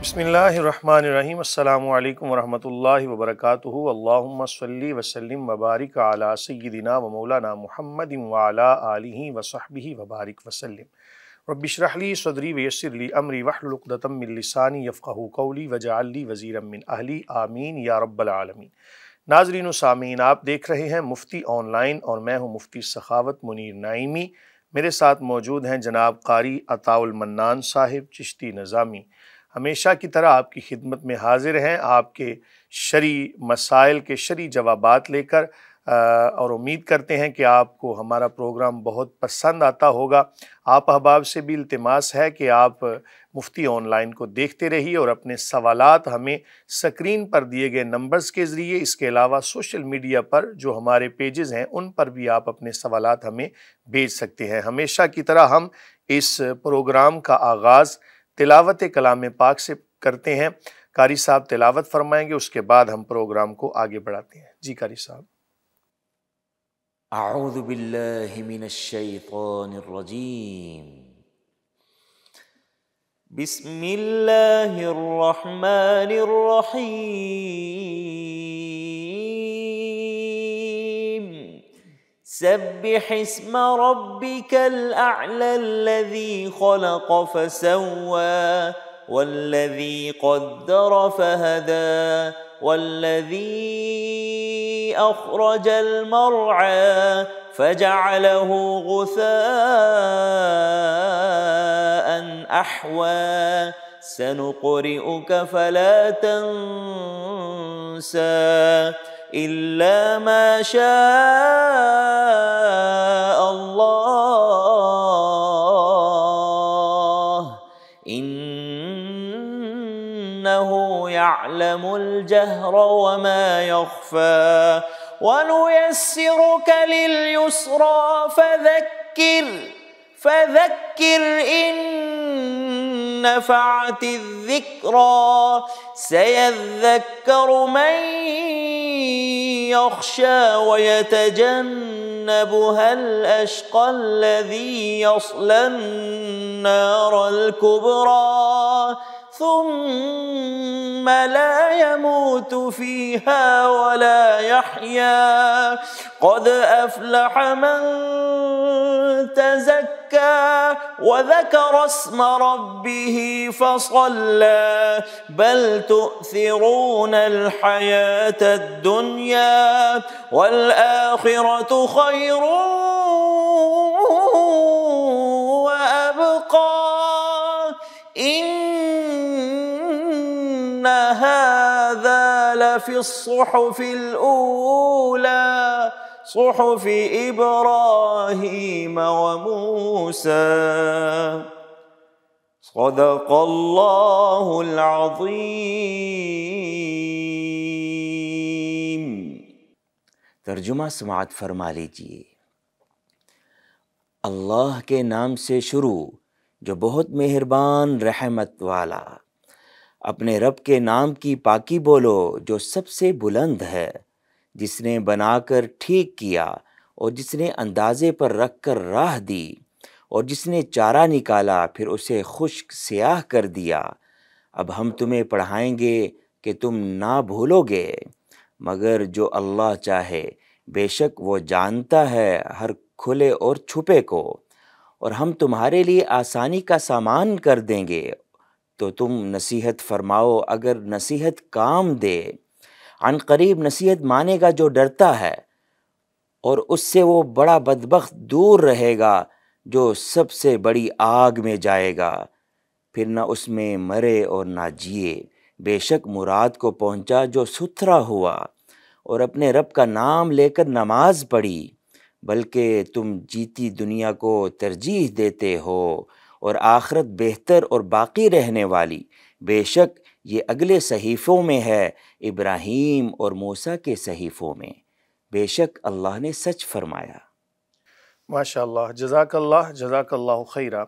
بسم اللہ الرحمن الرحیم۔ السلام علیکم ورحمۃ اللہ وبرکاتہ۔ اللہم صلی وسلم وبارک علی سیدنا و مولانا محمد وعلی آلہ وصحبہ وبارک وسلم۔ رب اشرح لی صدری ویسر لی امری واحلل عقدۃ من لسانی یفقہوا قولی واجعل لی وزیرا من اہلی آمین یا رب العالمین۔ ناظرین و سامعین، آپ دیکھ رہے ہیں مفتی آن لائن اور میں ہوں مفتی سخاوت منیر نعیمی۔ میرے ساتھ موجود ہیں جناب قاری عطاء المنان صاحب چشتی نظامی۔ ہمیشہ کی طرح آپ کی خدمت میں حاضر ہیں، آپ کے شرعی مسائل کے شرعی جوابات لے کر، اور امید کرتے ہیں کہ آپ کو ہمارا پروگرام بہت پسند آتا ہوگا۔ آپ احباب سے بھی التماس ہے کہ آپ مفتی آن لائن کو دیکھتے رہیے اور اپنے سوالات ہمیں سکرین پر دیے گئے نمبرز کے ذریعے، اس کے علاوہ سوشل میڈیا پر جو ہمارے پیجز ہیں ان پر بھی آپ اپنے سوالات ہمیں بھیج سکتے ہیں۔ ہمیشہ کی طرح ہم اس پروگرام کا آغاز تلاوت کلام پاک سے کرتے ہیں۔ قاری صاحب تلاوت فرمائیں گے، اس کے بعد ہم پروگرام کو آگے بڑھاتے ہیں۔ جی قاری صاحب۔ اعوذ باللہ من الشیطان الرجیم، بسم اللہ الرحمن الرحیم، سبح اسم ربک الاعلی الذی خلق فسوى والذی قدر فہدى والذی اخرج المرعى فجعله غثاء احوى سنقرئك فلا تنسى إلا ما شاء الله إنه يعلم الجهر وما يخفى ونيسرك لليسرى فذكر إن نفعت الذكرى سيذكر من يخشى ويتجنبها الأشقى الذي يصلى النار الكبرى ثم لا يموت فيها ولا يحيا قد أفلح من تزكى وذكر اسم ربه فصلى بل تؤثرون الحياة الدنيا والآخرة خير وأبقى إن هذا لفي الصحف الأولى صحف إبراهيم وموسى صدق الله العظيم۔ ترجمہ سماعت فرما لیجئے۔ اللہ کے نام سے شروع جو بہت مہربان رحمت والا۔ اپنے رب کے نام کی پاکی بولو جو سب سے بلند ہے، جس نے بنا کر ٹھیک کیا اور جس نے اندازے پر رکھ کر راہ دی، اور جس نے چارہ نکالا پھر اسے خشک سیاہ کر دیا۔ اب ہم تمہیں پڑھائیں گے کہ تم نہ بھولو گے مگر جو اللہ چاہے، بے شک وہ جانتا ہے ہر کھلے اور چھپے کو، اور ہم تمہارے لیے آسانی کا سامان کر دیں گے تو تم نصیحت فرماؤ اگر نصیحت کام دے۔ عن قریب نصیحت مانے گا جو ڈرتا ہے، اور اس سے وہ بڑا بدبخت دور رہے گا جو سب سے بڑی آگ میں جائے گا، پھر نہ اس میں مرے اور نہ جیے۔ بے شک مراد کو پہنچا جو ستھرا ہوا اور اپنے رب کا نام لے کر نماز پڑھی، بلکہ تم جیتی دنیا کو ترجیح دیتے ہو اور آخرت بہتر اور باقی رہنے والی۔ بے شک یہ اگلے صحیفوں میں ہے، ابراہیم اور موسیٰ کے صحیفوں میں۔ بے شک اللہ نے سچ فرمایا۔ ماشاءاللہ، جزاک اللہ خیرہ۔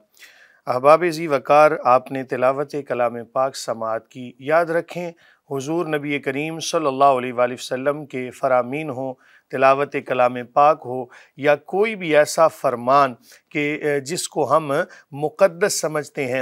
احباب ذی وقار، آپ نے تلاوت کلام پاک سماعت کی۔ یاد رکھیں حضور نبی کریم صلی اللہ علیہ وآلہ وسلم کے فرامین ہوں، تلاوت کلام پاک ہو یا کوئی بھی ایسا فرمان کہ جس کو ہم مقدس سمجھتے ہیں۔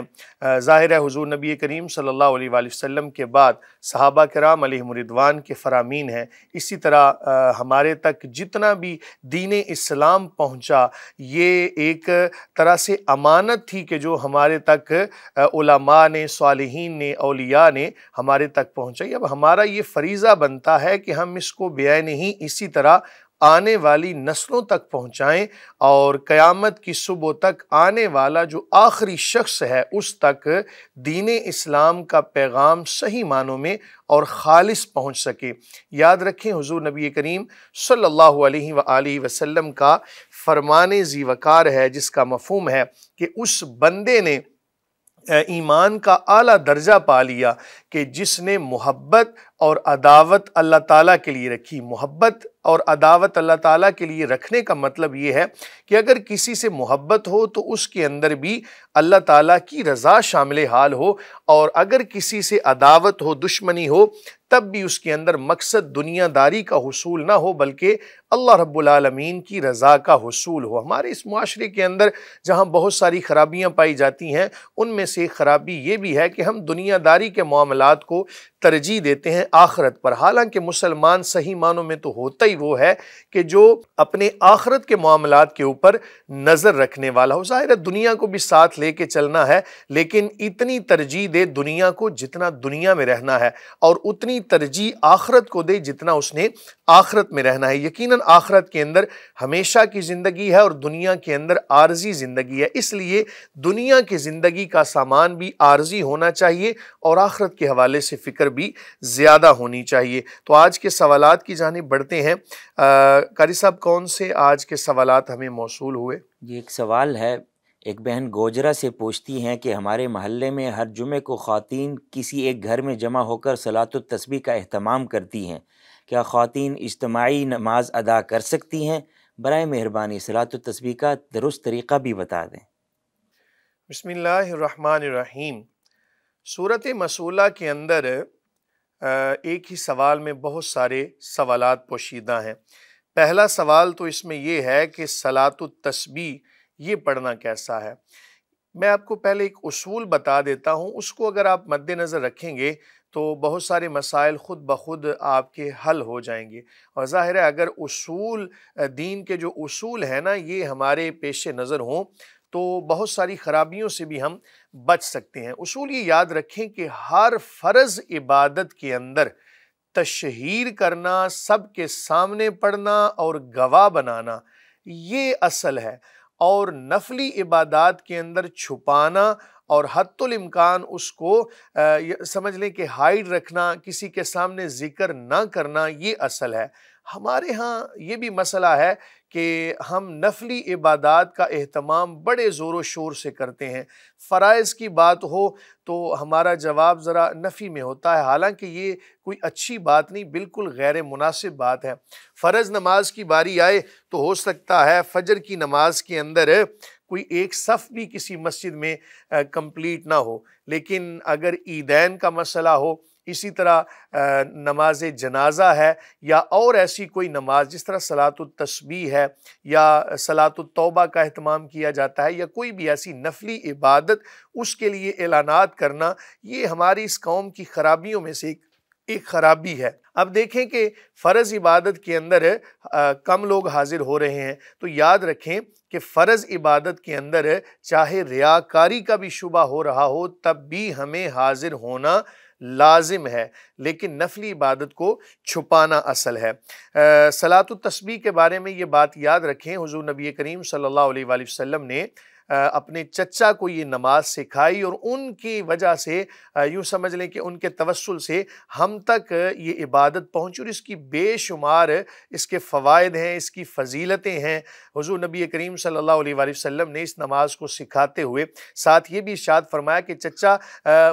ظاہر ہے حضور نبی کریم صلی اللہ علیہ وآلہ وسلم کے بعد صحابہ کرام علیہم رضوان کے فرامین ہیں، اسی طرح ہمارے تک جتنا بھی دین اسلام پہنچا یہ ایک طرح سے امانت تھی کہ جو ہمارے تک علماء نے، صالحین نے، اولیاء نے ہمارے تک پہنچائی۔ اب ہمارا یہ فریضہ بنتا ہے کہ ہم اس کو بعین ہی اسی طرح آنے والی نسلوں تک پہنچائیں اور قیامت کی صبح تک آنے والا جو آخری شخص ہے اس تک دین اسلام کا پیغام صحیح معنوں میں اور خالص پہنچ سکے۔ یاد رکھیں حضور نبی کریم صلی اللہ علیہ وآلہ وسلم کا فرمان ذی وقار ہے جس کا مفہوم ہے کہ اس بندے نے ایمان کا اعلیٰ درجہ پا لیا کہ جس نے محبت اور عداوت اللہ تعالیٰ کے لیے رکھی۔ محبت اور عداوت اللہ تعالیٰ کے لیے رکھنے کا مطلب یہ ہے کہ اگر کسی سے محبت ہو تو اس کے اندر بھی اللہ تعالیٰ کی رضا شامل حال ہو، اور اگر کسی سے عداوت ہو، دشمنی ہو، تب بھی اس کے اندر مقصد دنیا داری کا حصول نہ ہو بلکہ اللہ رب العالمین کی رضا کا حصول ہو۔ ہمارے اس معاشرے کے اندر جہاں بہت ساری خرابیاں پائی جاتی ہیں ان میں سے ایک خرابی یہ بھی ہے کہ ہم دنیا داری کے معاملات کو ترجیح دیتے ہیں آخرت پر، حالانکہ مسلمان صحیح معنوں میں تو ہوتا ہی وہ ہے کہ جو اپنے آخرت کے معاملات کے اوپر نظر رکھنے والا ہو۔ ظاہر ہے دنیا کو بھی ساتھ لے کے چلنا ہے، لیکن اتنی ترجیح دے دنیا کو جتنا دنیا میں رہنا ہے، اور اتنی ترجیح آخرت کو دے جتنا اس نے آخرت میں رہنا ہے۔ یقیناً آخرت کے اندر ہمیشہ کی زندگی ہے اور دنیا کے اندر عارضی زندگی ہے، اس لیے دنیا کی زندگی کا سامان بھی عارضی ہونا چاہیے اور آخرت کے حوالے سے فکر بھی زیادہ ہونی چاہیے۔ تو آج کے سوالات کی جانب بڑھتے ہیں۔ قاری صاحب کون سے آج کے سوالات ہمیں موصول ہوئے؟ یہ ایک سوال ہے، ایک بہن گوجرا سے پوچھتی ہیں کہ ہمارے محلے میں ہر جمعے کو خواتین کسی ایک گھر میں جمع ہو کر صلاۃ التسبیح کا اہتمام کرتی ہیں، کیا خواتین اجتماعی نماز ادا کر سکتی ہیں؟ برائے مہربانی صلاۃ التسبیح کا درست طریقہ بھی بتا دیں۔ بسم اللہ الرحمن الرحیم۔ سورۃ مسئولہ کے اندر ایک ہی سوال میں بہت سارے سوالات پوشیدہ ہیں۔ پہلا سوال تو اس میں یہ ہے کہ صلاۃ التسبیح یہ پڑھنا کیسا ہے؟ میں آپ کو پہلے ایک اصول بتا دیتا ہوں، اس کو اگر آپ مد نظر رکھیں گے تو بہت سارے مسائل خود بخود آپ کے حل ہو جائیں گے۔ اور ظاہر ہے اگر اصول دین کے جو اصول ہیں نا یہ ہمارے پیش نظر ہوں تو بہت ساری خرابیوں سے بھی ہم بچ سکتے ہیں۔ اصول یہ یاد رکھیں کہ ہر فرض عبادت کے اندر تشہیر کرنا، سب کے سامنے پڑھنا اور گواہ بنانا یہ اصل ہے، اور نفلی عبادات کے اندر چھپانا اور حتی الامکان اس کو سمجھ لیں کہ ہائیڈ رکھنا، کسی کے سامنے ذکر نہ کرنا یہ اصل ہے۔ ہمارے ہاں یہ بھی مسئلہ ہے کہ ہم نفلی عبادات کا اہتمام بڑے زور و شور سے کرتے ہیں، فرائض کی بات ہو تو ہمارا جواب ذرا نفی میں ہوتا ہے، حالانکہ یہ کوئی اچھی بات نہیں، بالکل غیر مناسب بات ہے۔ فرض نماز کی باری آئے تو ہو سکتا ہے فجر کی نماز کے اندر کوئی ایک صف بھی کسی مسجد میں کمپلیٹ نہ ہو، لیکن اگر عیدین کا مسئلہ ہو، اسی طرح نماز جنازہ ہے یا اور ایسی کوئی نماز جس طرح صلاۃ التسبیح ہے یا صلاۃ التوبہ کا اہتمام کیا جاتا ہے، یا کوئی بھی ایسی نفلی عبادت اس کے لیے اعلانات کرنا، یہ ہماری اس قوم کی خرابیوں میں سے ایک خرابی ہے۔ اب دیکھیں کہ فرض عبادت کے اندر کم لوگ حاضر ہو رہے ہیں، تو یاد رکھیں کہ فرض عبادت کے اندر چاہے ریاکاری کا بھی شبہ ہو رہا ہو تب بھی ہمیں حاضر ہونا لازم ہے، لیکن نفلی عبادت کو چھپانا اصل ہے۔ صلاۃ التسبیح کے بارے میں یہ بات یاد رکھیں، حضور نبی کریم صلی اللہ علیہ وآلہ وسلم نے اپنے چچا کو یہ نماز سکھائی، اور ان کی وجہ سے یوں سمجھ لیں کہ ان کے توسل سے ہم تک یہ عبادت پہنچی، اور اس کی بے شمار اس کے فوائد ہیں، اس کی فضیلتیں ہیں۔ حضور نبی کریم صلی اللہ علیہ وآلہ وسلم نے اس نماز کو سکھاتے ہوئے ساتھ یہ بھی ارشاد فرمایا کہ چچا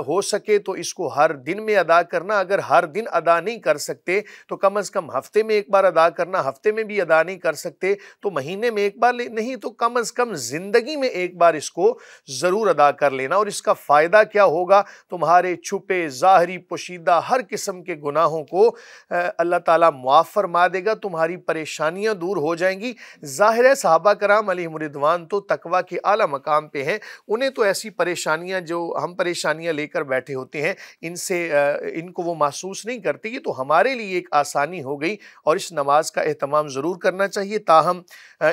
ہو سکے تو اس کو ہر دن میں ادا کرنا، اگر ہر دن ادا نہیں کر سکتے تو کم از کم ہفتے میں ایک بار ادا کرنا، ہفتے میں بھی ادا نہیں کر سکتے تو مہینے میں ایک بار، نہیں تو کم از کم زندگی میں ایک بار اس کو ضرور ادا کر لینا، اور اس کا فائدہ کیا ہوگا؟ تمہارے چھپے ظاہری پوشیدہ ہر قسم کے گناہوں کو اللہ تعالیٰ معاف فرما دے گا، تمہاری پریشانیاں دور ہو جائیں گی۔ ظاہر ہے صحابہ کرام علیہم رضوان تو تقویٰ کے اعلیٰ مقام پہ ہیں، انہیں تو ایسی پریشانیاں جو ہم پریشانیاں لے کر بیٹھے ہوتے ہیں ان کو وہ محسوس نہیں کرتے۔ یہ تو ہمارے لیے ایک آسانی ہو گئی، اور اس نماز کا اہتمام ضرور کرنا چاہیے، تاہم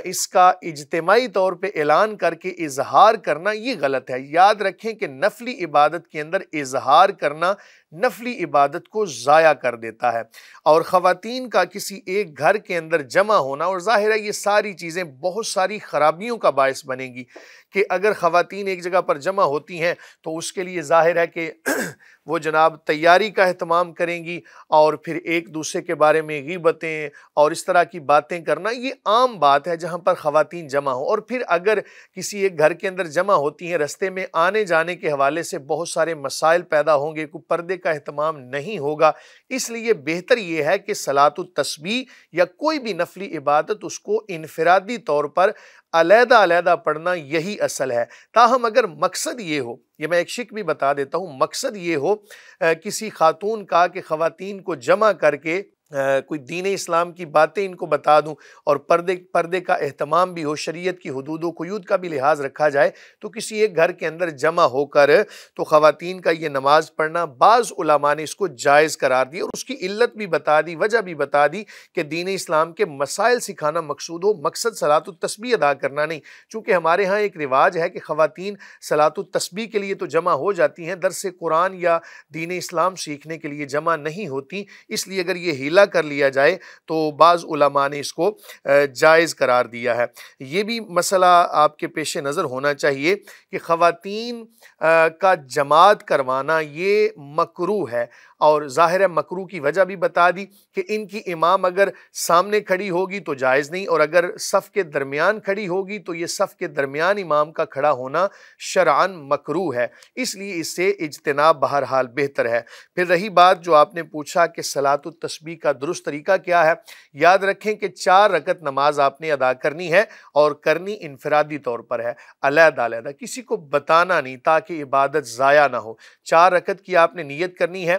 اس کا اجتماعی طور پہ اعلان کر کے اظہار کرنا یہ غلط ہے۔ یاد رکھیں کہ نفلی عبادت کے اندر اظہار کرنا نفلی عبادت کو ضائع کر دیتا ہے، اور خواتین کا کسی ایک گھر کے اندر جمع ہونا، اور ظاہر ہے یہ ساری چیزیں بہت ساری خرابیوں کا باعث بنیں گی کہ اگر خواتین ایک جگہ پر جمع ہوتی ہیں تو اس کے لیے ظاہر ہے کہ وہ جناب تیاری کا اہتمام کریں گی، اور پھر ایک دوسرے کے بارے میں غیبتیں اور اس طرح کی باتیں کرنا یہ عام بات ہے جہاں پر خواتین جمع ہوں۔ اور پھر اگر کسی ایک گھر کے اندر جمع ہوتی ہیں، رستے میں آنے جانے کے حوالے سے بہت سارے مسائل پیدا ہوں گے، کوئی پردے کا اہتمام نہیں ہوگا، اس لیے بہتر یہ ہے کہ صلاۃ التسبیح یا کوئی بھی نفلی عبادت اس کو انفرادی طور پر علیحدہ علیحدہ پڑھنا یہی اصل ہے۔ تاہم اگر مقصد یہ ہو، یہ میں ایک شک بھی بتا دیتا ہوں، مقصد یہ ہو کسی خاتون کا کہ خواتین کو جمع کر کے کوئی دین اسلام کی باتیں ان کو بتا دوں اور پردے کا اہتمام بھی ہو، شریعت کی حدود و قیود کا بھی لحاظ رکھا جائے، تو کسی ایک گھر کے اندر جمع ہو کر تو خواتین کا یہ نماز پڑھنا بعض علماء نے اس کو جائز قرار دی، اور اس کی علت بھی بتا دی، وجہ بھی بتا دی کہ دین اسلام کے مسائل سکھانا مقصود ہو، مقصد صلاۃ التسبیح ادا کرنا نہیں۔ چونکہ ہمارے ہاں ایک رواج ہے کہ خواتین صلاۃ التسبیح کے لیے تو جمع ہو جاتی ہیں، درس قرآن یا دین اسلام سیکھنے کے لیے جمع نہیں ہوتی، اس لیے اگر یہ ہیلا کر لیا جائے تو بعض علماء نے اس کو جائز قرار دیا ہے۔ یہ بھی مسئلہ آپ کے پیش نظر ہونا چاہیے کہ خواتین کا جماعت کروانا یہ مکروہ ہے، اور ظاہر ہے مکروہ کی وجہ بھی بتا دی کہ ان کی امام اگر سامنے کھڑی ہوگی تو جائز نہیں، اور اگر صف کے درمیان کھڑی ہوگی تو یہ صف کے درمیان امام کا کھڑا ہونا شرعاً مکروہ ہے، اس لیے اس سے اجتناب بہرحال بہتر ہے۔ پھر رہی بات جو آپ نے پوچھا کہ صلاۃ التسبیح کا درست طریقہ کیا ہے، یاد رکھیں کہ 4 رکعت نماز آپ نے ادا کرنی ہے، اور کرنی انفرادی طور پر ہے، علیحدہ علیحدہ، کسی کو بتانا نہیں تاکہ عبادت ضائع نہ ہو۔ 4 رکعت کی آپ نے نیت کرنی ہے،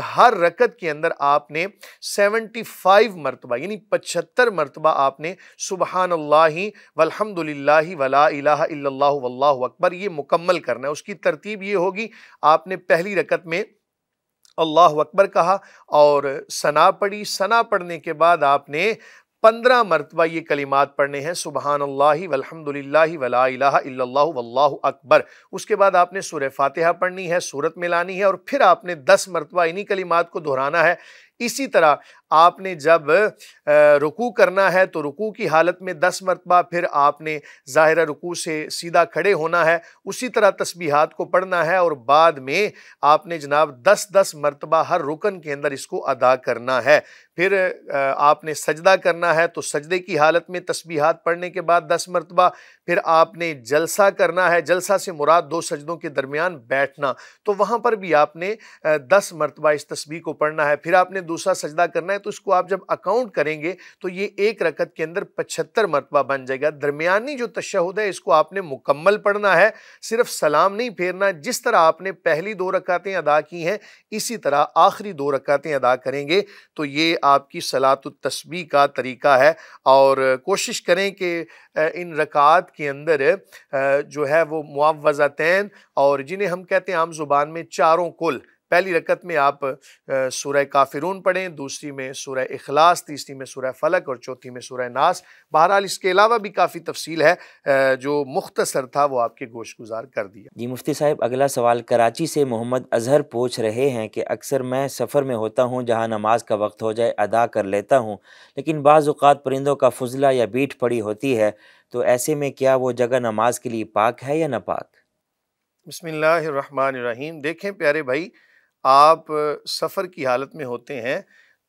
ہر رکعت کے اندر آپ نے 75 مرتبہ یعنی 75 مرتبہ آپ نے سبحان اللہ والحمد للہ ولا الہ الا اللہ واللہ اکبر یہ مکمل کرنا ہے۔ اس کی ترتیب یہ ہوگی، آپ نے پہلی رکعت میں اللہ اکبر کہا اور ثنا پڑھی، ثنا پڑھنے کے بعد آپ نے 15 مرتبہ یہ کلمات پڑھنے ہیں، سبحان اللہ والحمد للہ ولا الہ الا اللہ واللہ اکبر۔ اس کے بعد آپ نے سورہ فاتحہ پڑھنی ہے، سورت ملانی ہے، اور پھر آپ نے 10 مرتبہ انہی کلمات کو دہرانا ہے۔ اسی طرح آپ نے جب رکوع کرنا ہے تو رکوع کی حالت میں 10 مرتبہ، پھر آپ نے ظاہرہ رکوع سے سیدھا کھڑے ہونا ہے، اسی طرح تسبیحات کو پڑھنا ہے، اور بعد میں آپ نے جناب 10 مرتبہ ہر رکن کے اندر اس کو ادا کرنا ہے۔ پھر آپ نے سجدہ کرنا ہے تو سجدے کی حالت میں تسبیحات پڑھنے کے بعد 10 مرتبہ، پھر آپ نے جلسہ کرنا ہے، جلسہ سے مراد 2 سجدوں کے درمیان بیٹھنا، تو وہاں پر بھی آپ نے 10 مرتبہ اس تسبیح کو پڑھنا ہے۔ پھر آپ نے دوسرا سجدہ کرنا ہے، تو اس کو آپ جب اکاؤنٹ کریں گے تو یہ ایک رکعت کے اندر 75 مرتبہ بن جائے گا۔ درمیانی جو تشہد ہے اس کو آپ نے مکمل پڑھنا ہے، صرف سلام نہیں پھیرنا، جس طرح آپ نے پہلی 2 رکعتیں ادا کی ہیں اسی طرح آخری 2 رکعتیں ادا کریں گے، تو یہ آپ کی صلاۃ التسبیح کا طریقہ ہے۔ اور کوشش کریں کہ ان رکعات کے اندر جو ہے وہ معوذتین، اور جنہیں ہم کہتے ہیں عام زبان میں چاروں کل، پہلی رکعت میں آپ سورہ کافرون پڑھیں، دوسری میں سورہ اخلاص، تیسری میں سورہ فلق، اور چوتھی میں سورہ ناس۔ بہرحال اس کے علاوہ بھی کافی تفصیل ہے، جو مختصر تھا وہ آپ کے گوش گزار کر دیا۔ جی مفتی صاحب، اگلا سوال کراچی سے محمد اظہر پوچھ رہے ہیں کہ اکثر میں سفر میں ہوتا ہوں، جہاں نماز کا وقت ہو جائے ادا کر لیتا ہوں، لیکن بعض اوقات پرندوں کا فضلہ یا بیٹ پڑی ہوتی ہے، تو ایسے میں کیا وہ جگہ نماز کے لیے پاک ہے یا ناپاک؟ بسم اللہ الرحمن الرحیم۔ دیکھیں پیارے بھائی، آپ سفر کی حالت میں ہوتے ہیں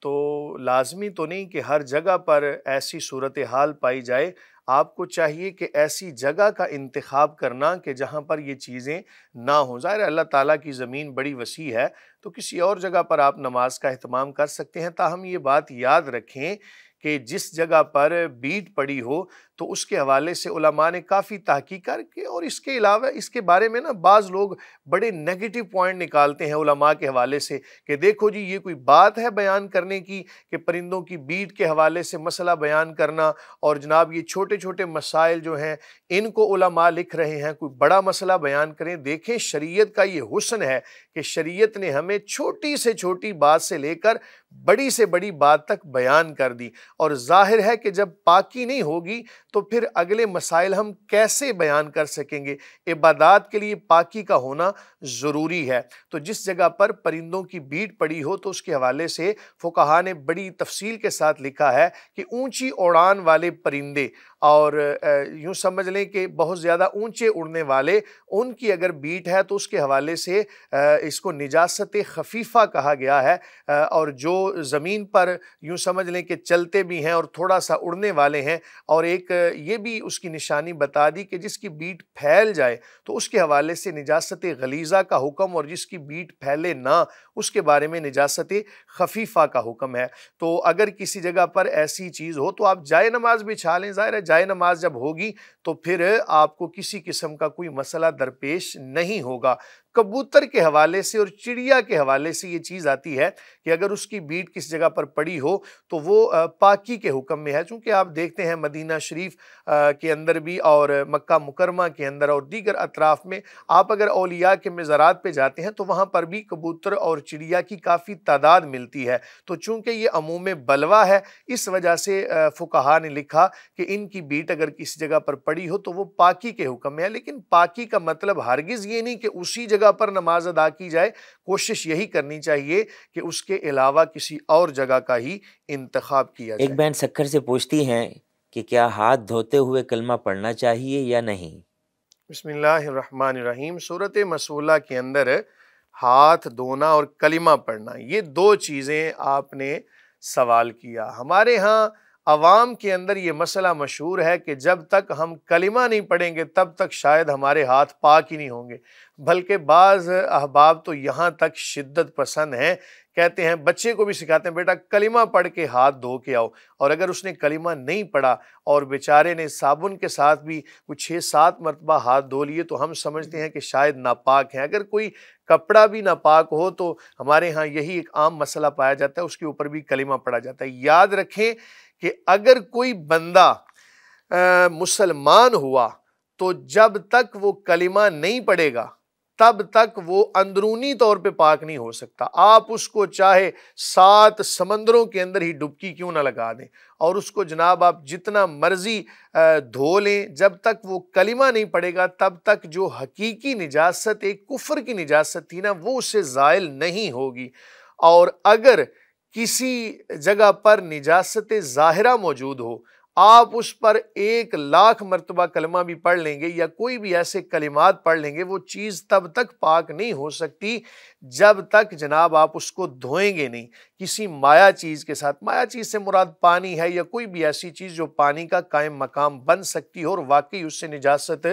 تو لازمی تو نہیں کہ ہر جگہ پر ایسی صورتحال پائی جائے، آپ کو چاہیے کہ ایسی جگہ کا انتخاب کرنا کہ جہاں پر یہ چیزیں نہ ہوں۔ ظاہر ہے اللہ تعالیٰ کی زمین بڑی وسیع ہے، تو کسی اور جگہ پر آپ نماز کا اہتمام کر سکتے ہیں، تاہم یہ بات یاد رکھیں کہ جس جگہ پر بیٹ پڑی ہو تو اس کے حوالے سے علماء نے کافی تحقیق کر کے، اور اس کے علاوہ اس کے بارے میں نا بعض لوگ بڑے نیگیٹو پوائنٹ نکالتے ہیں علماء کے حوالے سے کہ دیکھو جی یہ کوئی بات ہے بیان کرنے کی کہ پرندوں کی بیٹ کے حوالے سے مسئلہ بیان کرنا، اور جناب یہ چھوٹے چھوٹے مسائل جو ہیں ان کو علماء لکھ رہے ہیں، کوئی بڑا مسئلہ بیان کریں۔ دیکھیں شریعت کا یہ حسن ہے کہ شریعت نے ہمیں چھوٹی سے چھوٹی بات سے لے کر بڑی سے بڑی بات تک بیان کر دی، اور ظاہر ہے کہ جب پاکی نہیں ہوگی تو پھر اگلے مسائل ہم کیسے بیان کر سکیں گے۔ عبادات کے لیے پاکی کا ہونا ضروری ہے۔ تو جس جگہ پر پرندوں کی بیٹ پڑی ہو تو اس کے حوالے سے فقہا نے بڑی تفصیل کے ساتھ لکھا ہے کہ اونچی اڑان والے پرندے، اور یوں سمجھ لیں کہ بہت زیادہ اونچے اڑنے والے، ان کی اگر بیٹ ہے تو اس کے حوالے سے اس کو نجاست خفیفہ کہا گیا ہے، اور جو زمین پر یوں سمجھ لیں کہ چلتے بھی ہیں اور تھوڑا سا اڑنے والے ہیں، اور ایک یہ بھی اس کی نشانی بتا دی کہ جس کی بیٹ پھیل جائے تو اس کے حوالے سے نجاست غلیظہ کا حکم، اور جس کی بیٹ پھیلے نہ اس کے بارے میں نجاست خفیفہ کا حکم ہے۔ تو اگر کسی جگہ پر ایسی چیز ہو تو آپ جائے نماز بچھا لیں، ظاہر ہے جائے نماز جب ہوگی تو پھر آپ کو کسی قسم کا کوئی مسئلہ درپیش نہیں ہوگا۔ کبوتر کے حوالے سے اور چڑیا کے حوالے سے یہ چیز آتی ہے کہ اگر اس کی بیٹ کس جگہ پر پڑی ہو تو وہ پاکی کے حکم میں ہے، چونکہ آپ دیکھتے ہیں مدینہ شریف کے اندر بھی اور مکہ مکرمہ کے اندر اور دیگر اطراف میں آپ اگر اولیاء کے مزارات پہ جاتے ہیں تو وہاں پر بھی کبوتر اور چڑیا کی کافی تعداد ملتی ہے۔ تو چونکہ یہ عموم بلوہ ہے، اس وجہ سے فقہا نے لکھا کہ ان کی بیٹ اگر کسی جگہ پر پڑی ہو تو وہ پاکی کے حکم میں ہے، لیکن پاکی کا مطلب ہرگز یہ نہیں کہ اسی جگہ پر نماز ادا کی جائے، کوشش یہی کرنی چاہیے کہ اس کے علاوہ کسی اور جگہ کا ہی انتخاب کیا جائے۔ ایک بہن سکھر سے پوچھتی ہیں کہ کیا ہاتھ دھوتے ہوئے کلمہ پڑھنا چاہیے یا نہیں؟ بسم اللہ الرحمن الرحیم۔ سورۃ مسولہ کے اندر ہاتھ دھونا اور کلمہ پڑھنا، یہ دو چیزیں آپ نے سوال کیا۔ ہمارے ہاں عوام کے اندر یہ مسئلہ مشہور ہے کہ جب تک ہم کلمہ نہیں پڑھیں گے تب تک شاید ہمارے ہاتھ پاک ہی نہیں ہوں گے، بلکہ بعض احباب تو یہاں تک شدت پسند ہیں، کہتے ہیں بچے کو بھی سکھاتے ہیں بیٹا کلمہ پڑھ کے ہاتھ دھو کے آؤ، اور اگر اس نے کلمہ نہیں پڑھا اور بیچارے نے صابن کے ساتھ بھی کچھ 6-7 مرتبہ ہاتھ دھو لیے تو ہم سمجھتے ہیں کہ شاید ناپاک ہیں۔ اگر کوئی کپڑا بھی ناپاک ہو تو ہمارے ہاں یہی ایک عام مسئلہ پایا جاتا ہے، اس کے اوپر بھی کلمہ پڑھا جاتا ہے۔ یاد رکھیں کہ اگر کوئی بندہ مسلمان ہوا تو جب تک وہ کلمہ نہیں پڑھے گا تب تک وہ اندرونی طور پہ پاک نہیں ہو سکتا۔ آپ اس کو چاہے 7 سمندروں کے اندر ہی ڈبکی کیوں نہ لگا دیں، اور اس کو جناب آپ جتنا مرضی دھو لیں، جب تک وہ کلمہ نہیں پڑھے گا تب تک جو حقیقی نجاست ایک کفر کی نجاست تھی نا وہ اس سے زائل نہیں ہوگی۔ اور اگر کسی جگہ پر نجاست ظاہرہ موجود ہو، آپ اس پر 1,00,000 مرتبہ کلمہ بھی پڑھ لیں گے یا کوئی بھی ایسے کلمات پڑھ لیں گے، وہ چیز تب تک پاک نہیں ہو سکتی جب تک جناب آپ اس کو دھوئیں گے نہیں کسی مایا چیز کے ساتھ۔ مایا چیز سے مراد پانی ہے یا کوئی بھی ایسی چیز جو پانی کا قائم مقام بن سکتی ہو اور واقعی اس سے نجاست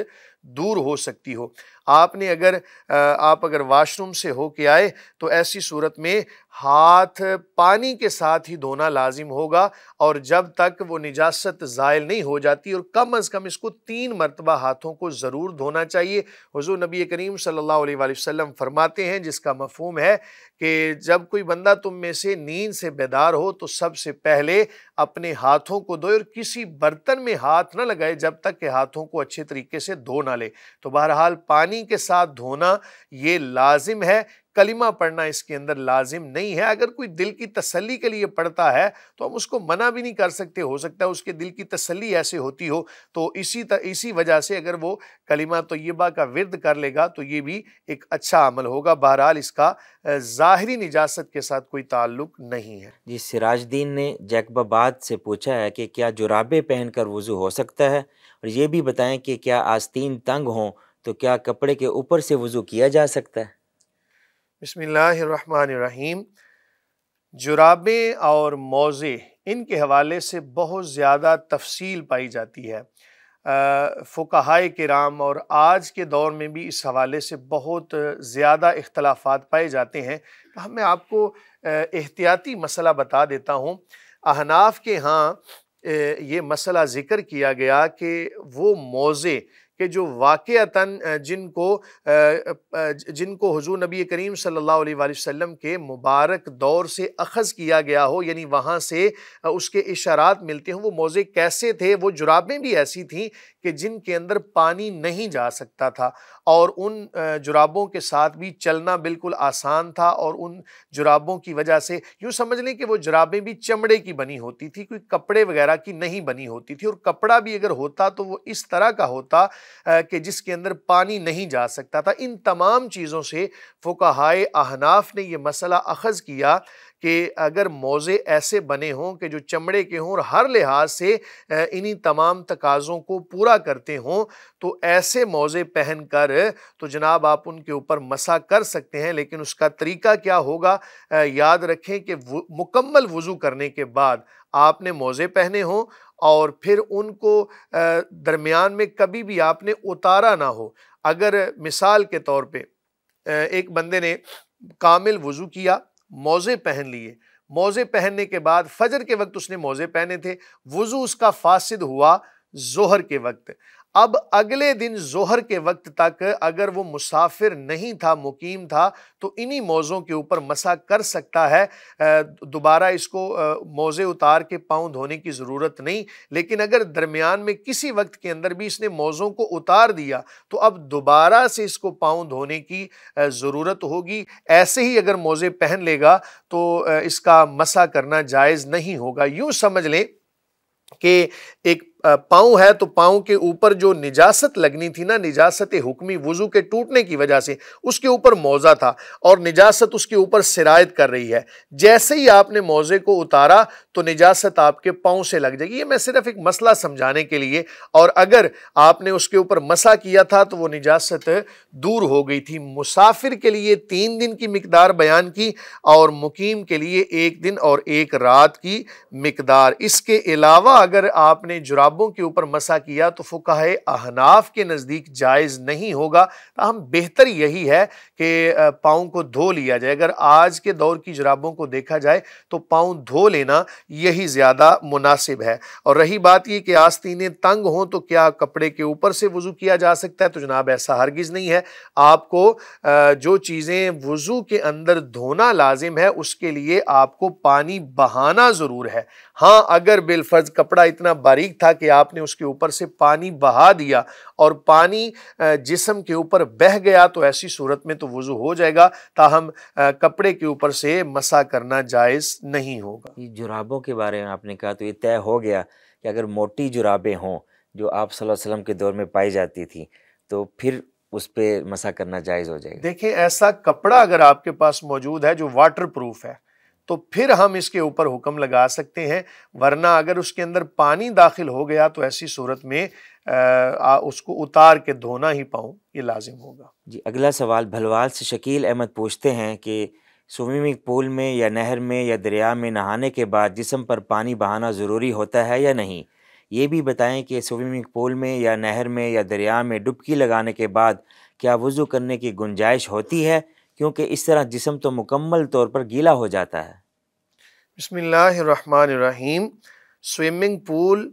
دور ہو سکتی ہو۔ آپ اگر واش روم سے ہو کے آئے تو ایسی صورت میں ہاتھ پانی کے ساتھ ہی دھونا لازم ہوگا، اور جب تک وہ نجاست زائل نہیں ہو جاتی، اور کم از کم اس کو 3 مرتبہ ہاتھوں کو ضرور دھونا چاہیے۔ حضور نبی کریم صلی اللہ علیہ وآلہ وسلم فرماتے ہیں، جس کا مفہوم ہے کہ جب کوئی بندہ تم میں سے نیند سے بیدار ہو تو سب سے پہلے اپنے ہاتھوں کو دھوئے، اور کسی برتن میں ہاتھ نہ لگائے جب تک کہ ہاتھوں کو اچھے طریقے سے دھو نہ لے۔ تو بہرحال پانی کے ساتھ دھونا یہ لازم ہے، کلمہ پڑھنا اس کے اندر لازم نہیں ہے۔ اگر کوئی دل کی تسلی کے لیے پڑھتا ہے تو ہم اس کو منع بھی نہیں کر سکتے، ہو سکتا ہے اس کے دل کی تسلی ایسے ہوتی ہو، تو اسی وجہ سے اگر وہ کلمہ طیبہ کا ورد کر لے گا تو یہ بھی ایک اچھا عمل ہوگا۔ بہرحال اس کا ظاہری نجاست کے ساتھ کوئی تعلق نہیں ہے۔ جی، سراج الدین نے جیکب آباد سے پوچھا ہے کہ کیا جرابیں پہن کر وضو ہو سکتا ہے، اور یہ بھی بتائیں کہ کیا آستین تنگ ہوں تو کیا کپڑے کے اوپر سے وضو کیا جا سکتا ہے؟ بسم اللہ الرحمن الرحیم۔ جرابیں اور موزے، ان کے حوالے سے بہت زیادہ تفصیل پائی جاتی ہے۔ فقہائے کرام اور آج کے دور میں بھی اس حوالے سے بہت زیادہ اختلافات پائے جاتے ہیں۔ میں آپ کو احتیاطی مسئلہ بتا دیتا ہوں۔ احناف کے ہاں یہ مسئلہ ذکر کیا گیا کہ وہ موضع کہ جو واقعتاً جن کو حضور نبی کریم صلی اللہ علیہ وآلہ وسلم کے مبارک دور سے اخذ کیا گیا ہو، یعنی وہاں سے اس کے اشارات ملتے ہوں، وہ موضع کیسے تھے؟ وہ جرابیں بھی ایسی تھیں کہ جن کے اندر پانی نہیں جا سکتا تھا، اور ان جرابوں کے ساتھ بھی چلنا بالکل آسان تھا، اور ان جرابوں کی وجہ سے یوں سمجھ لیں کہ وہ جرابیں بھی چمڑے کی بنی ہوتی تھی، کوئی کپڑے وغیرہ کی نہیں بنی ہوتی تھی، اور کپڑا بھی اگر ہوتا تو وہ اس طرح کا ہوتا کہ جس کے اندر پانی نہیں جا سکتا تھا۔ ان تمام چیزوں سے فقہائے احناف نے یہ مسئلہ اخذ کیا کہ اگر موزے ایسے بنے ہوں کہ جو چمڑے کے ہوں اور ہر لحاظ سے انہی تمام تقاضوں کو پورا کرتے ہوں، تو ایسے موزے پہن کر تو جناب آپ ان کے اوپر مسح کر سکتے ہیں، لیکن اس کا طریقہ کیا ہوگا؟ یاد رکھیں کہ مکمل وضو کرنے کے بعد آپ نے موزے پہنے ہوں، اور پھر ان کو درمیان میں کبھی بھی آپ نے اتارا نہ ہو۔ اگر مثال کے طور پہ ایک بندے نے کامل وضو کیا، موزے پہن لیے، موزے پہننے کے بعد فجر کے وقت اس نے موزے پہنے تھے، وضو اس کا فاسد ہوا ظہر کے وقت، اب اگلے دن ظہر کے وقت تک اگر وہ مسافر نہیں تھا، مقیم تھا، تو انہی موزوں کے اوپر مسح کر سکتا ہے، دوبارہ اس کو موزے اتار کے پاؤں دھونے کی ضرورت نہیں۔ لیکن اگر درمیان میں کسی وقت کے اندر بھی اس نے موزوں کو اتار دیا تو اب دوبارہ سے اس کو پاؤں دھونے کی ضرورت ہوگی۔ ایسے ہی اگر موزے پہن لے گا تو اس کا مسح کرنا جائز نہیں ہوگا۔ یوں سمجھ لیں کہ ایک پاؤں ہے تو پاؤں کے اوپر جو نجاست لگنی تھی نا، نجاست حکمی وضو کے ٹوٹنے کی وجہ سے اس کے اوپر موزہ تھا اور نجاست اس کے اوپر سرایت کر رہی ہے، جیسے ہی آپ نے موزے کو اتارا تو نجاست آپ کے پاؤں سے لگ جائے گی۔ یہ میں صرف ایک مسئلہ سمجھانے کے لیے، اور اگر آپ نے اس کے اوپر مسح کیا تھا تو وہ نجاست دور ہو گئی تھی۔ مسافر کے لیے 3 دن کی مقدار بیان کی، اور مقیم کے لیے 1 دن اور 1 رات کی مقدار۔ اس کے علاوہ اگر آپ نے جرابوں کے اوپر مسح کیا تو فقہائے احناف کے نزدیک جائز نہیں ہوگا۔ تاہم بہتر یہی ہے کہ پاؤں کو دھو لیا جائے۔ اگر آج کے دور کی جرابوں کو دیکھا جائے تو پاؤں دھو لینا یہی زیادہ مناسب ہے۔ اور رہی بات یہ کہ آستینیں تنگ ہوں تو کیا کپڑے کے اوپر سے وضو کیا جا سکتا ہے؟ تو جناب ایسا ہرگز نہیں ہے۔ آپ کو جو چیزیں وضو کے اندر دھونا لازم ہے اس کے لیے آپ کو پانی بہانا ضرور ہے۔ ہاں اگر بالفرض کپڑا اتنا باریک تھا کہ آپ نے اس کے اوپر سے پانی بہا دیا اور پانی جسم کے اوپر بہہ گیا تو ایسی صورت میں تو وضو ہو جائے گا، تاہم کپڑے کے اوپر سے مسح کرنا جائز نہیں ہوگا۔ جرابوں کے بارے میں آپ نے کہا تو یہ طے ہو گیا کہ اگر موٹی جرابیں ہوں جو آپ صلی اللہ علیہ وسلم کے دور میں پائی جاتی تھی تو پھر اس پہ مسح کرنا جائز ہو جائے گا۔ دیکھیں ایسا کپڑا اگر آپ کے پاس موجود ہے جو واٹر پروف ہے تو پھر ہم اس کے اوپر حکم لگا سکتے ہیں، ورنہ اگر اس کے اندر پانی داخل ہو گیا تو ایسی صورت میں اس کو اتار کے دھونا ہی پاؤں یہ لازم ہوگا۔ جی اگلا سوال بھلوال سے شکیل احمد پوچھتے ہیں کہ سوئمنگ پول میں یا نہر میں یا دریا میں نہانے کے بعد جسم پر پانی بہانا ضروری ہوتا ہے یا نہیں؟ یہ بھی بتائیں کہ سوئمنگ پول میں یا نہر میں یا دریا میں ڈبکی لگانے کے بعد کیا وضو کرنے کی گنجائش ہوتی ہے، کیونکہ اس طرح جسم تو مکمل طور پر گیلا ہو جاتا ہے۔ بسم اللہ الرحمن الرحیم۔ سوئمنگ پول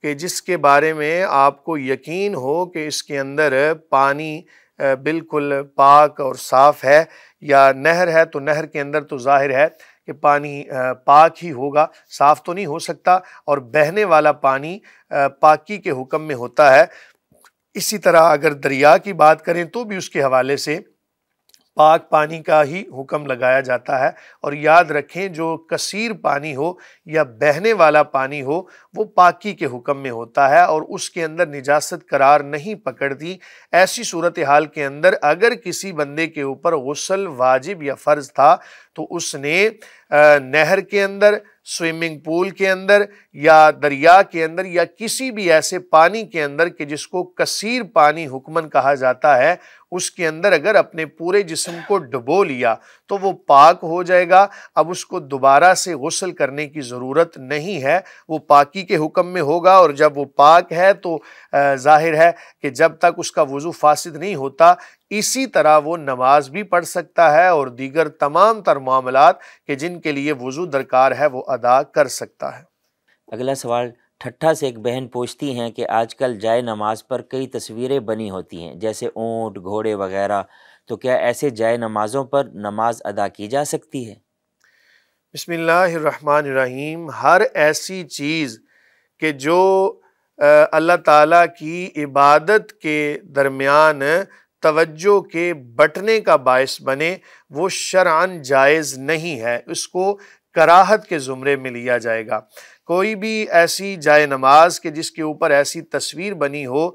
کہ جس کے بارے میں آپ کو یقین ہو کہ اس کے اندر پانی بالکل پاک اور صاف ہے، یا نہر ہے تو نہر کے اندر تو ظاہر ہے کہ پانی پاک ہی ہوگا، صاف تو نہیں ہو سکتا، اور بہنے والا پانی پاکی کے حکم میں ہوتا ہے۔ اسی طرح اگر دریا کی بات کریں تو بھی اس کے حوالے سے پاک پانی کا ہی حکم لگایا جاتا ہے۔ اور یاد رکھیں جو کثیر پانی ہو یا بہنے والا پانی ہو وہ پاکی کے حکم میں ہوتا ہے اور اس کے اندر نجاست قرار نہیں پکڑتی۔ ایسی صورتحال کے اندر اگر کسی بندے کے اوپر غسل واجب یا فرض تھا تو اس نے نہر کے اندر، سوئمنگ پول کے اندر یا دریا کے اندر یا کسی بھی ایسے پانی کے اندر کہ جس کو کثیر پانی حکماً کہا جاتا ہے، اس کے اندر اگر اپنے پورے جسم کو ڈبو لیا تو وہ پاک ہو جائے گا۔ اب اس کو دوبارہ سے غسل کرنے کی ضرورت نہیں ہے، وہ پاکی کے حکم میں ہوگا، اور جب وہ پاک ہے تو ظاہر ہے کہ جب تک اس کا وضو فاسد نہیں ہوتا اسی طرح وہ نماز بھی پڑھ سکتا ہے اور دیگر تمام تر معاملات کہ جن کے لیے وضو درکار ہے وہ ادا کر سکتا ہے۔ اگلا سوال ٹھٹھا سے ایک بہن پوچھتی ہیں کہ آج کل جائے نماز پر کئی تصویریں بنی ہوتی ہیں جیسے اونٹ، گھوڑے وغیرہ، تو کیا ایسے جائے نمازوں پر نماز ادا کی جا سکتی ہے؟ بسم اللہ الرحمن الرحیم۔ ہر ایسی چیز کہ جو اللہ تعالیٰ کی عبادت کے درمیان توجہ کے بٹنے کا باعث بنے، وہ شرعاً جائز نہیں ہے، اس کو کراہت کے زمرے میں لیا جائے گا۔ کوئی بھی ایسی جائے نماز کہ جس کے اوپر ایسی تصویر بنی ہو،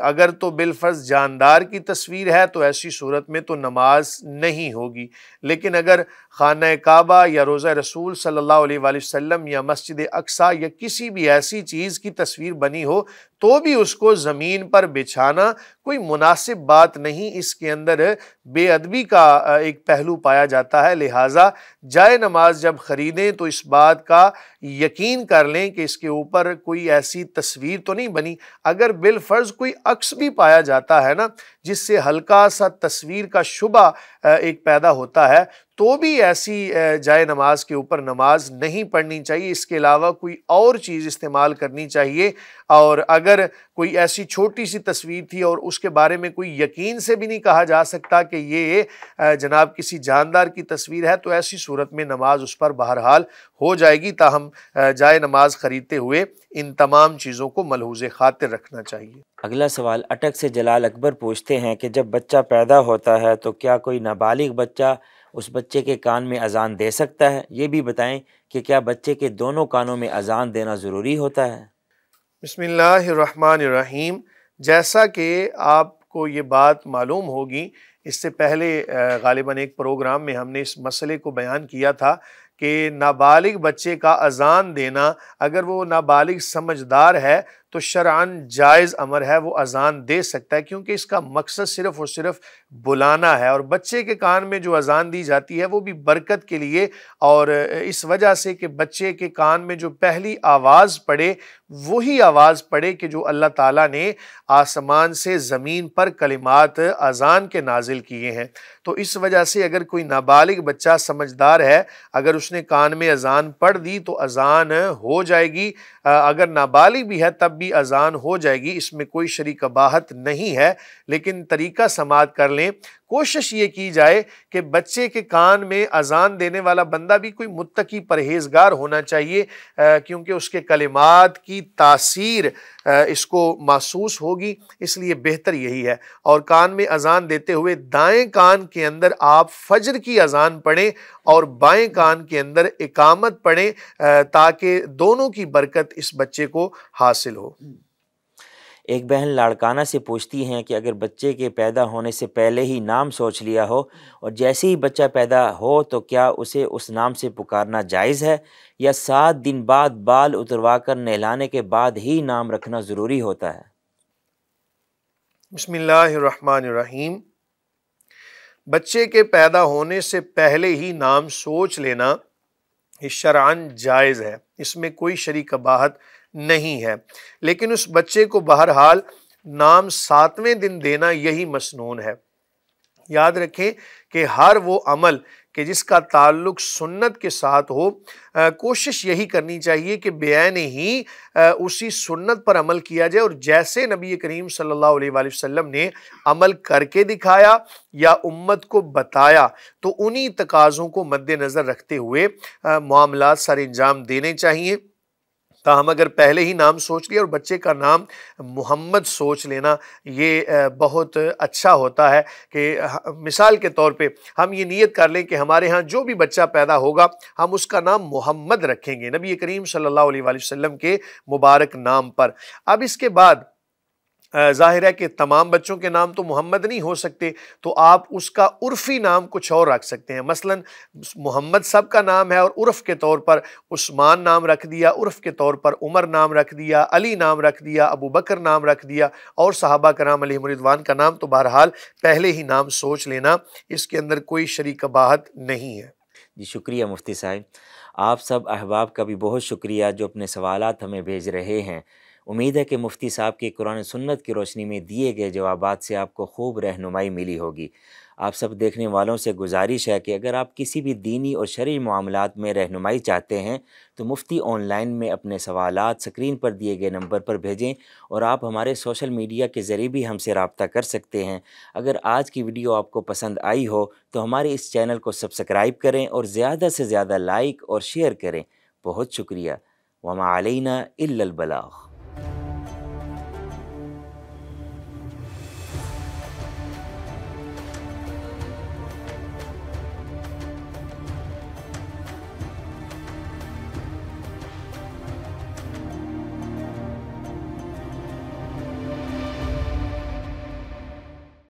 اگر تو بالفرض جاندار کی تصویر ہے تو ایسی صورت میں تو نماز نہیں ہوگی، لیکن اگر خانہ کعبہ یا روضہ رسول صلی اللہ علیہ وآلہ وسلم یا مسجد اقصیٰ یا کسی بھی ایسی چیز کی تصویر بنی ہو تو بھی اس کو زمین پر بچھانا کوئی مناسب بات نہیں، اس کے اندر بے ادبی کا ایک پہلو پایا جاتا ہے۔ لہٰذا جائے نماز جب خریدیں تو اس بات کا یقین کر لیں کہ اس کے اوپر کوئی ایسی تصویر تو نہیں بنی۔ اگر بالفرض کوئی عکس بھی پایا جاتا ہے نا، جس سے ہلکا سا تصویر کا شبہ ایک پیدا ہوتا ہے، تو بھی ایسی جائے نماز کے اوپر نماز نہیں پڑھنی چاہیے، اس کے علاوہ کوئی اور چیز استعمال کرنی چاہیے۔ اور اگر کوئی ایسی چھوٹی سی تصویر تھی اور اس کے بارے میں کوئی یقین سے بھی نہیں کہا جا سکتا کہ یہ جناب کسی جاندار کی تصویر ہے، تو ایسی صورت میں نماز اس پر بہرحال ہو جائے گی۔ تاہم جائے نماز خریدتے ہوئے ان تمام چیزوں کو ملحوظ خاطر رکھنا چاہیے۔ اگلا سوال اٹک سے جلال اکبر پوچھتے ہیں کہ جب بچہ پیدا ہوتا ہے تو کیا کوئی نابالغ بچہ اس بچے کے کان میں اذان دے سکتا ہے؟ یہ بھی بتائیں کہ کیا بچے کے دونوں کانوں میں اذان دینا ضروری ہوتا ہے؟ بسم اللہ الرحمن الرحیم۔ جیسا کہ آپ کو یہ بات معلوم ہوگی، اس سے پہلے غالباً ایک پروگرام میں ہم نے اس مسئلے کو بیان کیا تھا کہ نابالغ بچے کا اذان دینا، اگر وہ نابالغ سمجھدار ہے تو شرعاً جائز امر ہے، وہ اذان دے سکتا ہے، کیونکہ اس کا مقصد صرف اور صرف بلانا ہے۔ اور بچے کے کان میں جو اذان دی جاتی ہے وہ بھی برکت کے لیے، اور اس وجہ سے کہ بچے کے کان میں جو پہلی آواز پڑے وہی آواز پڑے کہ جو اللہ تعالیٰ نے آسمان سے زمین پر کلمات اذان کے نازل کیے ہیں۔ تو اس وجہ سے اگر کوئی نابالغ بچہ سمجھدار ہے، اگر اس نے کان میں اذان پڑھ دی تو اذان ہو جائے گی، اگر نابالغ بھی ہے تب بھی اذان ہو جائے گی، اس میں کوئی شرعی قباحت نہیں ہے۔ لیکن طریقہ سماعت کر لیں، کوشش یہ کی جائے کہ بچے کے کان میں اذان دینے والا بندہ بھی کوئی متقی پرہیزگار ہونا چاہیے، کیونکہ اس کے کلمات کی تاثیر اس کو محسوس ہوگی، اس لیے بہتر یہی ہے۔ اور کان میں اذان دیتے ہوئے دائیں کان کے اندر آپ فجر کی اذان پڑھیں اور بائیں کان کے اندر اقامت پڑھیں، تاکہ دونوں کی برکت اس بچے کو حاصل ہو۔ ایک بہن لاڑکانہ سے پوچھتی ہیں کہ اگر بچے کے پیدا ہونے سے پہلے ہی نام سوچ لیا ہو اور جیسے ہی بچہ پیدا ہو تو کیا اسے اس نام سے پکارنا جائز ہے، یا 7 دن بعد بال اتروا کر نہلانے کے بعد ہی نام رکھنا ضروری ہوتا ہے؟ بسم اللہ الرحمن الرحیم۔ بچے کے پیدا ہونے سے پہلے ہی نام سوچ لینا یہ شرعاً جائز ہے، اس میں کوئی شرعی قباحت نہیں ہے، لیکن اس بچے کو بہرحال نام 7ویں دن دینا یہی مسنون ہے۔ یاد رکھیں کہ ہر وہ عمل کہ جس کا تعلق سنت کے ساتھ ہو، کوشش یہی کرنی چاہیے کہ بعین ہی اسی سنت پر عمل کیا جائے، اور جیسے نبی کریم صلی اللہ علیہ وآلہ وسلم نے عمل کر کے دکھایا یا امت کو بتایا، تو انہی تقاضوں کو مد نظر رکھتے ہوئے معاملات سر انجام دینے چاہیے۔ تاہم اگر پہلے ہی نام سوچ لیا اور بچے کا نام محمد سوچ لینا، یہ بہت اچھا ہوتا ہے کہ مثال کے طور پہ ہم یہ نیت کر لیں کہ ہمارے ہاں جو بھی بچہ پیدا ہوگا ہم اس کا نام محمد رکھیں گے، نبی کریم صلی اللہ علیہ وآلہ وسلم کے مبارک نام پر۔ اب اس کے بعد ظاہر ہے کہ تمام بچوں کے نام تو محمد نہیں ہو سکتے، تو آپ اس کا عرفی نام کچھ اور رکھ سکتے ہیں۔ مثلا محمد سب کا نام ہے اور عرف کے طور پر عثمان نام رکھ دیا، عرف کے طور پر عمر نام رکھ دیا، علی نام رکھ دیا، ابو بکر نام رکھ دیا، اور صحابہ کرام علیہم رضوان کا نام، تو بہرحال پہلے ہی نام سوچ لینا، اس کے اندر کوئی شرعی قباحت نہیں ہے۔ جی شکریہ مفتی صاحب۔ آپ سب احباب کا بھی بہت شکریہ جو اپنے سوالات ہمیں بھیج رہے ہیں، امید ہے کہ مفتی صاحب کی قرآن و سنت کی روشنی میں دیے گئے جوابات سے آپ کو خوب رہنمائی ملی ہوگی۔ آپ سب دیکھنے والوں سے گزارش ہے کہ اگر آپ کسی بھی دینی اور شرعی معاملات میں رہنمائی چاہتے ہیں تو مفتی آن لائن میں اپنے سوالات سکرین پر دیے گئے نمبر پر بھیجیں، اور آپ ہمارے سوشل میڈیا کے ذریعے بھی ہم سے رابطہ کر سکتے ہیں۔ اگر آج کی ویڈیو آپ کو پسند آئی ہو تو ہمارے اس چینل کو سبسکرائب کریں اور زیادہ سے زیادہ لائک اور شیئر کریں۔ بہت شکریہ۔ وما علینا الا البلاغ۔